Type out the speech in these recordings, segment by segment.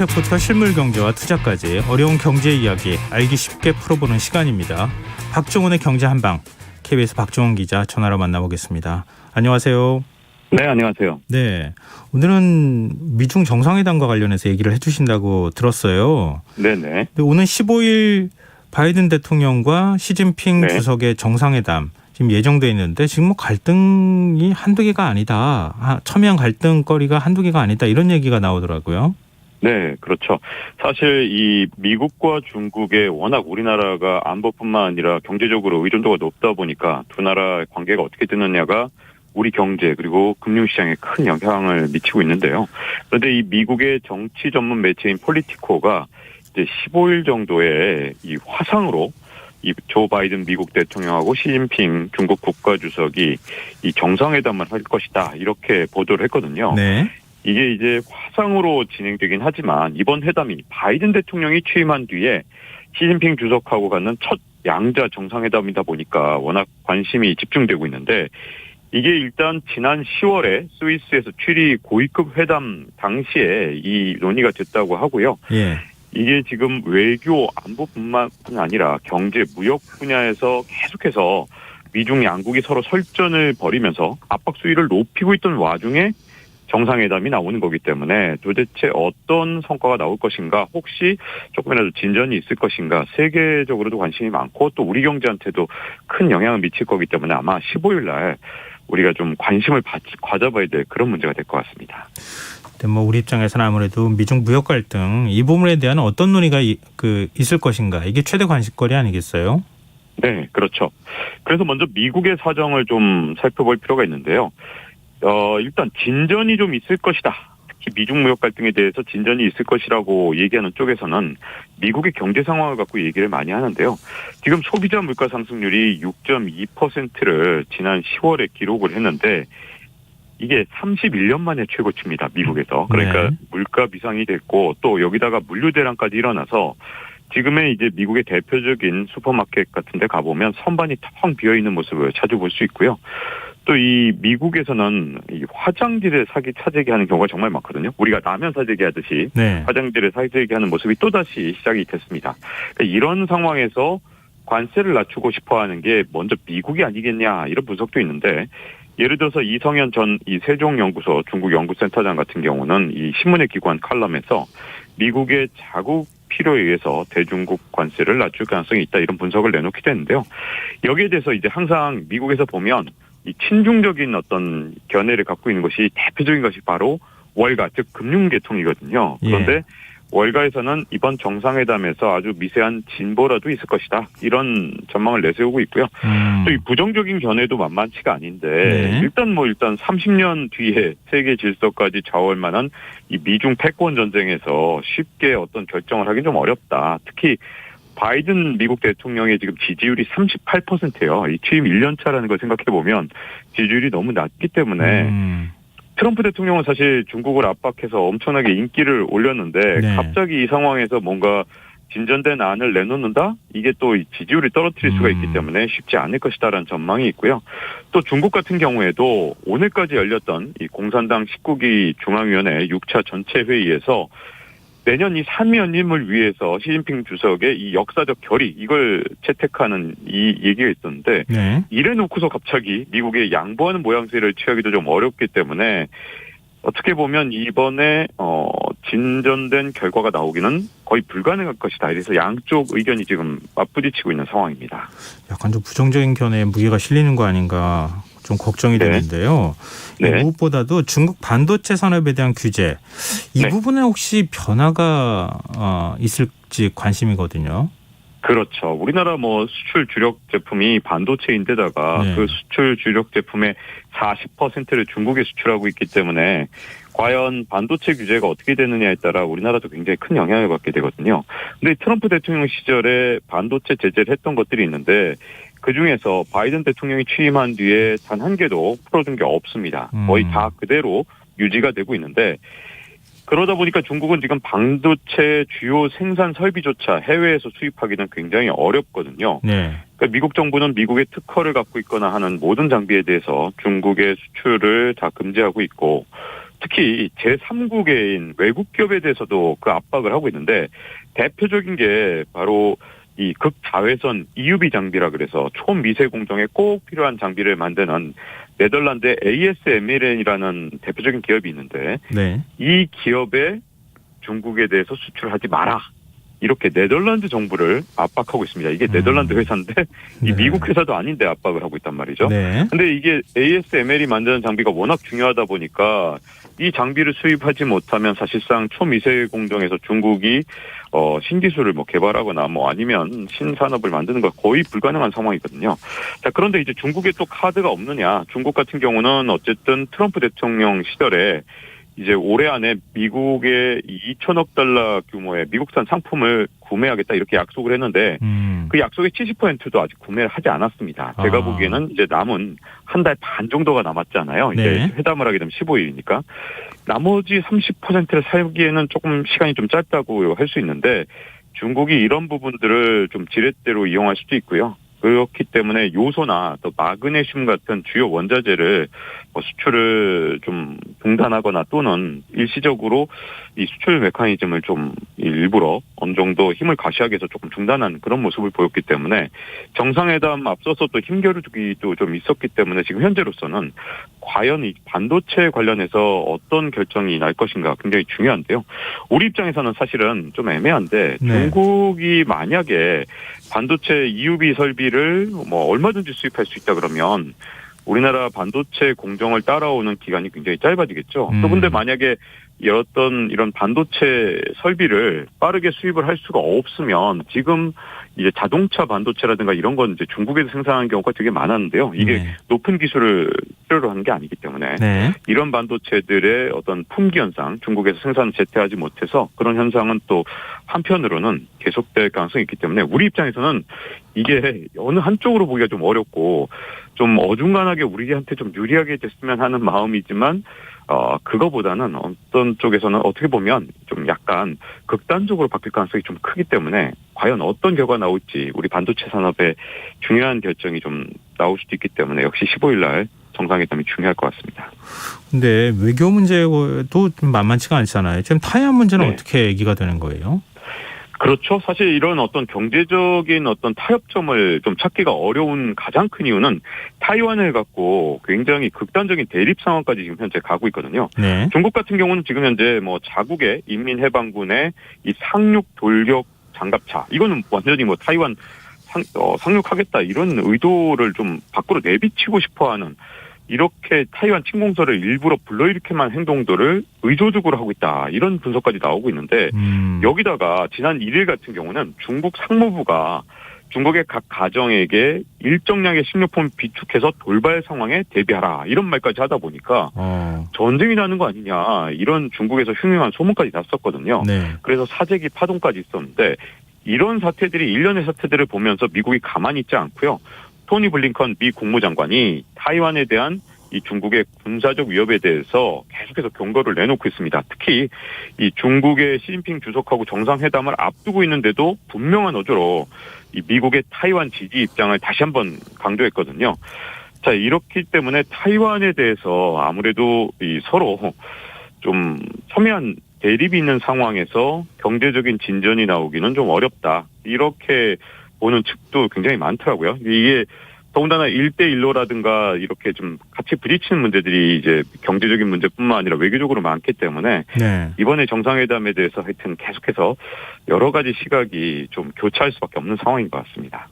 정책부터 실물 경제와 투자까지 어려운 경제 이야기 알기 쉽게 풀어보는 시간입니다. 박종훈의 경제 한방, KBS 박종훈 기자 전화로 만나보겠습니다. 안녕하세요. 네, 안녕하세요. 네, 오늘은 미중 정상회담과 관련해서 얘기를 해주신다고 들었어요. 네네. 오는 15일 바이든 대통령과 시진핑 주석의 정상회담 지금 예정돼 있는데 지금 뭐 갈등이 한두 개가 아니다. 첨예한 갈등거리가 한두 개가 아니다. 이런 얘기가 나오더라고요. 네, 그렇죠. 사실 이 미국과 중국의 워낙 우리나라가 안보뿐만 아니라 경제적으로 의존도가 높다 보니까 두 나라의 관계가 어떻게 되느냐가 우리 경제 그리고 금융시장에 큰 영향을 미치고 있는데요. 그런데 이 미국의 정치 전문 매체인 폴리티코가 이제 15일 정도의 이 화상으로 이 조 바이든 미국 대통령하고 시진핑 중국 국가주석이 이 정상회담을 할 것이다 이렇게 보도를 했거든요. 네. 이게 이제 화상으로 진행되긴 하지만 이번 회담이 바이든 대통령이 취임한 뒤에 시진핑 주석하고 갖는 첫 양자 정상회담이다 보니까 워낙 관심이 집중되고 있는데 이게 일단 지난 10월에 스위스에서 취리 고위급 회담 당시에 이 논의가 됐다고 하고요. 예. 이게 지금 외교 안보뿐만 아니라 경제 무역 분야에서 계속해서 미중 양국이 서로 설전을 벌이면서 압박 수위를 높이고 있던 와중에 정상회담이 나오는 거기 때문에 도대체 어떤 성과가 나올 것인가, 혹시 조금이라도 진전이 있을 것인가, 세계적으로도 관심이 많고 또 우리 경제한테도 큰 영향을 미칠 거기 때문에 아마 15일 날 우리가 좀 관심을 가져봐야 될 그런 문제가 될 것 같습니다. 뭐 우리 입장에서는 아무래도 미중 무역 갈등 이 부분에 대한 어떤 논의가 있을 것인가, 이게 최대 관심거리 아니겠어요? 네, 그렇죠. 그래서 먼저 미국의 사정을 좀 살펴볼 필요가 있는데요. 일단 진전이 좀 있을 것이다. 특히 미중 무역 갈등에 대해서 진전이 있을 것이라고 얘기하는 쪽에서는 미국의 경제 상황을 갖고 얘기를 많이 하는데요. 지금 소비자 물가 상승률이 6.2%를 지난 10월에 기록을 했는데 이게 31년 만에 최고치입니다. 미국에서. 그러니까 네. 물가 비상이 됐고 또 여기다가 물류 대란까지 일어나서 지금의 이제 미국의 대표적인 슈퍼마켓 같은 데 가보면 선반이 텅 비어있는 모습을 자주 볼 수 있고요. 또 이 미국에서는 이 화장지를 사재기 하는 경우가 정말 많거든요. 우리가 라면 사재기 하듯이 네. 화장지를 사재기 하는 모습이 또다시 시작이 됐습니다. 그러니까 이런 상황에서 관세를 낮추고 싶어하는 게 먼저 미국이 아니겠냐 이런 분석도 있는데, 예를 들어서 이성현 전 이 세종연구소 중국 연구센터장 같은 경우는 이 신문의 기관 칼럼에서 미국의 자국 필요에 의해서 대중국 관세를 낮출 가능성이 있다 이런 분석을 내놓기도 했는데요. 여기에 대해서 이제 항상 미국에서 보면 이 친중적인 어떤 견해를 갖고 있는 것이 대표적인 것이 바로 월가, 즉 금융계통이거든요. 그런데 예. 월가에서는 이번 정상회담에서 아주 미세한 진보라도 있을 것이다 이런 전망을 내세우고 있고요. 또 이 부정적인 견해도 만만치가 아닌데 네. 일단 30년 뒤에 세계 질서까지 좌우할 만한 이 미중 패권 전쟁에서 쉽게 어떤 결정을 하긴 좀 어렵다. 특히 바이든 미국 대통령의 지금 지지율이 38%예요. 이 취임 1년 차라는 걸 생각해 보면 지지율이 너무 낮기 때문에 트럼프 대통령은 사실 중국을 압박해서 엄청나게 인기를 올렸는데 네. 갑자기 이 상황에서 뭔가 진전된 안을 내놓는다? 이게 또 지지율을 떨어뜨릴 수가 있기 때문에 쉽지 않을 것이다라는 전망이 있고요. 또 중국 같은 경우에도 오늘까지 열렸던 이 공산당 19기 중앙위원회 6차 전체 회의에서 내년 이 3위 연임을 위해서 시진핑 주석의 이 역사적 결의 이걸 채택하는 이 얘기가 있었는데 네. 이래 놓고서 갑자기 미국에 양보하는 모양새를 취하기도 좀 어렵기 때문에 어떻게 보면 이번에 진전된 결과가 나오기는 거의 불가능할 것이다. 그래서 양쪽 의견이 지금 맞부딪히고 있는 상황입니다. 약간 좀 부정적인 견해에 무게가 실리는 거 아닌가 좀 걱정이 되는데요. 네. 무엇보다도 중국 반도체 산업에 대한 규제, 이 부분에 혹시 변화가 있을지 관심이거든요. 그렇죠. 우리나라 수출 주력 제품이 반도체인데다가 그 수출 주력 제품의 40%를 중국에 수출하고 있기 때문에 과연 반도체 규제가 어떻게 되느냐에 따라 우리나라도 굉장히 큰 영향을 받게 되거든요. 근데 트럼프 대통령 시절에 반도체 제재를 했던 것들이 있는데 그중에서 바이든 대통령이 취임한 뒤에 단 한 개도 풀어준 게 없습니다. 거의 다 그대로 유지가 되고 있는데 그러다 보니까 중국은 지금 반도체 주요 생산 설비조차 해외에서 수입하기는 굉장히 어렵거든요. 네. 그러니까 미국 정부는 미국의 특허를 갖고 있거나 하는 모든 장비에 대해서 중국의 수출을 다 금지하고 있고 특히 제3국계인 외국 기업에 대해서도 그 압박을 하고 있는데 대표적인 게 바로 이 극자외선 EUV 장비라 그래서 초미세 공정에 꼭 필요한 장비를 만드는 네덜란드 ASML이라는 대표적인 기업이 있는데 네. 이 기업에 중국에 대해서 수출하지 마라. 이렇게 네덜란드 정부를 압박하고 있습니다. 이게 네덜란드 회사인데 이 네. 미국 회사도 아닌데 압박을 하고 있단 말이죠. 네. 근데 이게 ASML이 만드는 장비가 워낙 중요하다 보니까 이 장비를 수입하지 못하면 사실상 초미세 공정에서 중국이 신기술을 뭐 개발하거나 뭐 아니면 신산업을 만드는 거 거의 불가능한 상황이거든요. 자, 그런데 이제 중국에 또 카드가 없느냐? 중국 같은 경우는 어쨌든 트럼프 대통령 시절에 이제 올해 안에 미국의 2천억 달러 규모의 미국산 상품을 구매하겠다 이렇게 약속을 했는데 그 약속의 70%도 아직 구매를 하지 않았습니다. 제가 보기에는 이제 남은 한 달 반 정도가 남았잖아요. 이제 네. 회담을 하게 되면 15일이니까. 나머지 30%를 살기에는 조금 시간이 좀 짧다고 할 수 있는데 중국이 이런 부분들을 좀 지렛대로 이용할 수도 있고요. 그렇기 때문에 요소나 또 마그네슘 같은 주요 원자재를 수출을 좀 중단하거나 또는 일시적으로 이 수출 메커니즘을 좀 일부러 어느 정도 힘을 가시하게 해서 조금 중단한 그런 모습을 보였기 때문에 정상회담 앞서서 또 힘겨루기도 좀 있었기 때문에 지금 현재로서는 과연 이 반도체 관련해서 어떤 결정이 날 것인가 굉장히 중요한데요. 우리 입장에서는 사실은 좀 애매한데 네. 중국이 만약에 반도체 EUV 설비를 뭐 얼마든지 수입할 수 있다 그러면 우리나라 반도체 공정을 따라오는 기간이 굉장히 짧아지겠죠. 또 근데 만약에 어떤 이런 반도체 설비를 빠르게 수입을 할 수가 없으면 지금 이제 자동차 반도체라든가 이런 건 이제 중국에서 생산하는 경우가 되게 많았는데요. 이게 네. 높은 기술을 필요로 하는 게 아니기 때문에 네. 이런 반도체들의 어떤 품귀 현상, 중국에서 생산을 제때하지 못해서 그런 현상은 또 한편으로는 계속될 가능성이 있기 때문에 우리 입장에서는 이게 어느 한쪽으로 보기가 좀 어렵고 좀 어중간하게 우리한테 좀 유리하게 됐으면 하는 마음이지만 그거보다는 어떤 쪽에서는 어떻게 보면 좀 약간 극단적으로 바뀔 가능성이 좀 크기 때문에 과연 어떤 결과가 나올지 우리 반도체 산업에 중요한 결정이 좀 나올 수도 있기 때문에 역시 15일 날 정상회담이 중요할 것 같습니다. 근데 외교 문제도 좀 만만치가 않잖아요. 지금 타이완 문제는 네. 어떻게 얘기가 되는 거예요? 그렇죠. 사실 이런 어떤 경제적인 어떤 타협점을 좀 찾기가 어려운 가장 큰 이유는 타이완을 갖고 굉장히 극단적인 대립 상황까지 지금 현재 가고 있거든요. 네. 중국 같은 경우는 지금 현재 뭐 자국의 인민해방군의 이 상륙 돌격 장갑차 이거는 완전히 뭐 타이완 상륙하겠다 이런 의도를 좀 밖으로 내비치고 싶어하는 이렇게 타이완 침공설을 일부러 불러일으키만 행동들을 의도적으로 하고 있다. 이런 분석까지 나오고 있는데 여기다가 지난 1일 같은 경우는 중국 상무부가 중국의 각 가정에게 일정량의 식료품 비축해서 돌발 상황에 대비하라. 이런 말까지 하다 보니까 전쟁이 나는 거 아니냐. 이런 중국에서 흉흉한 소문까지 났었거든요. 네. 그래서 사재기 파동까지 있었는데 이런 사태들이 일련의 사태들을 보면서 미국이 가만히 있지 않고요. 토니 블링컨 미 국무장관이 타이완에 대한 이 중국의 군사적 위협에 대해서 계속해서 경고를 내놓고 있습니다. 특히 이 중국의 시진핑 주석하고 정상회담을 앞두고 있는데도 분명한 어조로 이 미국의 타이완 지지 입장을 다시 한번 강조했거든요. 자, 이렇기 때문에 타이완에 대해서 아무래도 이 서로 좀 첨예한 대립이 있는 상황에서 경제적인 진전이 나오기는 좀 어렵다. 이렇게 보는 측도 굉장히 많더라고요. 이게 더군다나 1대1로라든가 이렇게 좀 같이 부딪히는 문제들이 이제 경제적인 문제뿐만 아니라 외교적으로 많기 때문에 네. 이번에 정상회담에 대해서 하여튼 계속해서 여러 가지 시각이 좀 교차할 수밖에 없는 상황인 것 같습니다.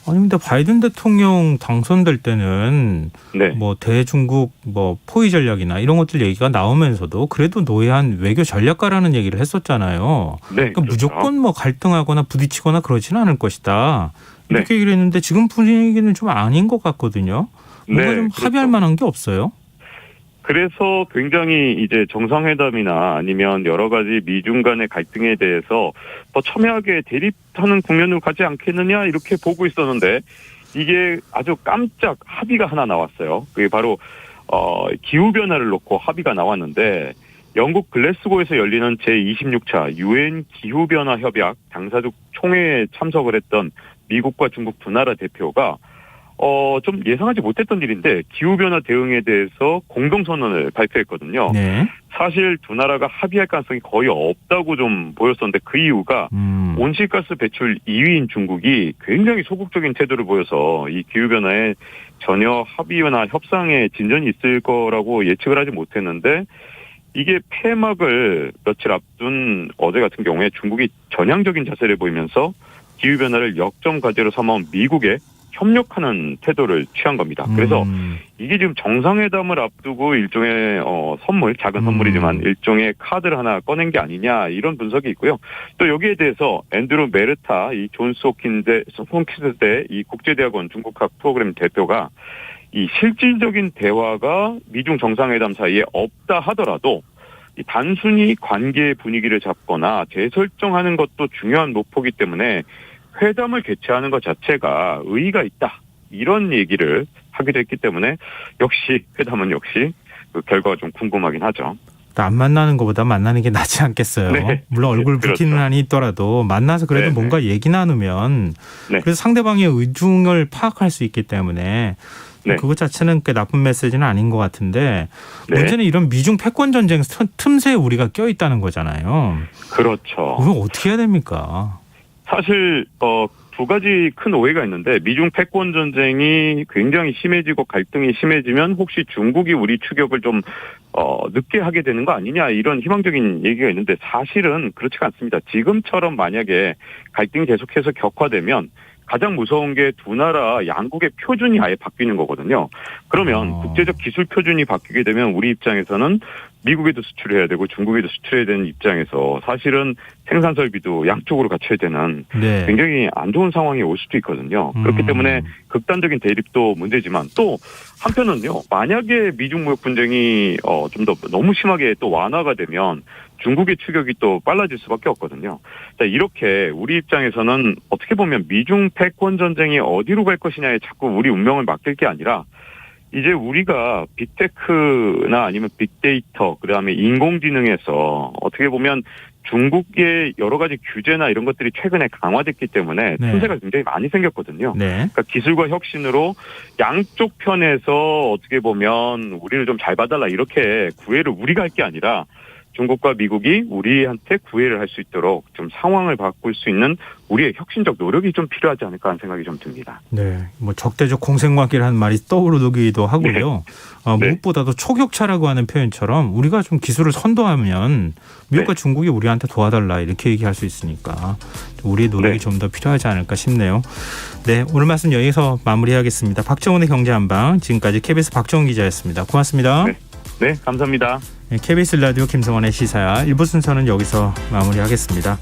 아니 근데 바이든 대통령 당선될 때는 네. 뭐 대중국 뭐 포위 전략이나 이런 것들 얘기가 나오면서도 그래도 노회한 외교 전략가라는 얘기를 했었잖아요. 네. 그러니까 그렇죠. 무조건 뭐 갈등하거나 부딪히거나 그러지는 않을 것이다. 이렇게 네. 얘기를 했는데 지금 분위기는 좀 아닌 것 같거든요. 뭔가 네, 좀 그렇죠. 합의할 만한 게 없어요. 그래서 굉장히 이제 정상회담이나 아니면 여러 가지 미중 간의 갈등에 대해서 더 첨예하게 대립하는 국면으로 가지 않겠느냐 이렇게 보고 있었는데 이게 아주 깜짝 합의가 하나 나왔어요. 그게 바로 기후변화를 놓고 합의가 나왔는데 영국 글래스고에서 열리는 제26차 유엔 기후변화 협약 당사국 총회에 참석을 했던 미국과 중국 두 나라 대표가 좀 예상하지 못했던 일인데 기후변화 대응에 대해서 공동선언을 발표했거든요. 네. 사실 두 나라가 합의할 가능성이 거의 없다고 좀 보였었는데 그 이유가 온실가스 배출 2위인 중국이 굉장히 소극적인 태도를 보여서 이 기후변화에 전혀 합의나 협상에 진전이 있을 거라고 예측을 하지 못했는데 이게 폐막을 며칠 앞둔 어제 같은 경우에 중국이 전향적인 자세를 보이면서 기후변화를 역점 과제로 삼아온 미국에 협력하는 태도를 취한 겁니다. 그래서 이게 지금 정상회담을 앞두고 일종의 선물, 작은 선물이지만 일종의 카드를 하나 꺼낸 게 아니냐 이런 분석이 있고요. 또 여기에 대해서 앤드루 메르타 이 존스 홉킨스대 이 국제대학원 중국학 프로그램 대표가 이 실질적인 대화가 미중 정상회담 사이에 없다 하더라도 이 단순히 관계 분위기를 잡거나 재설정하는 것도 중요한 목표이기 때문에 회담을 개최하는 것 자체가 의의가 있다. 이런 얘기를 하기도 했기 때문에 역시 회담은 역시 그 결과가 좀 궁금하긴 하죠. 안 만나는 것보다 만나는 게 낫지 않겠어요. 네. 물론 얼굴 붉히는 그렇죠. 한이 있더라도 만나서 그래도 네네. 뭔가 얘기 나누면 네. 그래서 상대방의 의중을 파악할 수 있기 때문에 네. 그것 자체는 꽤 나쁜 메시지는 아닌 것 같은데 네. 문제는 이런 미중 패권 전쟁 틈새에 우리가 껴 있다는 거잖아요. 그렇죠. 그럼 어떻게 해야 됩니까? 사실 두 가지 큰 오해가 있는데 미중 패권 전쟁이 굉장히 심해지고 갈등이 심해지면 혹시 중국이 우리 추격을 좀 늦게 하게 되는 거 아니냐 이런 희망적인 얘기가 있는데 사실은 그렇지가 않습니다. 지금처럼 만약에 갈등이 계속해서 격화되면 가장 무서운 게 두 나라 양국의 표준이 아예 바뀌는 거거든요. 그러면 국제적 기술 표준이 바뀌게 되면 우리 입장에서는 미국에도 수출해야 되고 중국에도 수출해야 되는 입장에서 사실은 생산 설비도 양쪽으로 갖춰야 되는 네. 굉장히 안 좋은 상황이 올 수도 있거든요. 그렇기 때문에 극단적인 대립도 문제지만 또 한편은요. 만약에 미중 무역 분쟁이 좀 더 너무 심하게 또 완화가 되면 중국의 추격이 또 빨라질 수밖에 없거든요. 자, 이렇게 우리 입장에서는 어떻게 보면 미중 패권 전쟁이 어디로 갈 것이냐에 자꾸 우리 운명을 맡길 게 아니라 이제 우리가 빅테크나 아니면 빅데이터, 그다음에 인공지능에서 어떻게 보면 중국의 여러 가지 규제나 이런 것들이 최근에 강화됐기 때문에 네. 틈새가 굉장히 많이 생겼거든요. 네. 그러니까 기술과 혁신으로 양쪽 편에서 어떻게 보면 우리를 좀 잘 봐달라 이렇게 구애를 우리가 할 게 아니라 중국과 미국이 우리한테 구애를 할 수 있도록 좀 상황을 바꿀 수 있는 우리의 혁신적 노력이 좀 필요하지 않을까 하는 생각이 좀 듭니다. 네, 뭐 적대적 공생관계라는 말이 떠오르기도 하고요. 네. 무엇보다도 초격차라고 하는 표현처럼 우리가 좀 기술을 선도하면 미국과 네. 중국이 우리한테 도와달라 이렇게 얘기할 수 있으니까 우리의 노력이 네. 좀 더 필요하지 않을까 싶네요. 네, 오늘 말씀 여기서 마무리하겠습니다. 박정훈의 경제한방 지금까지 KBS 박정훈 기자였습니다. 고맙습니다. 네. 네, 감사합니다. KBS 라디오 김성원의 시사야 1부 순서는 여기서 마무리하겠습니다.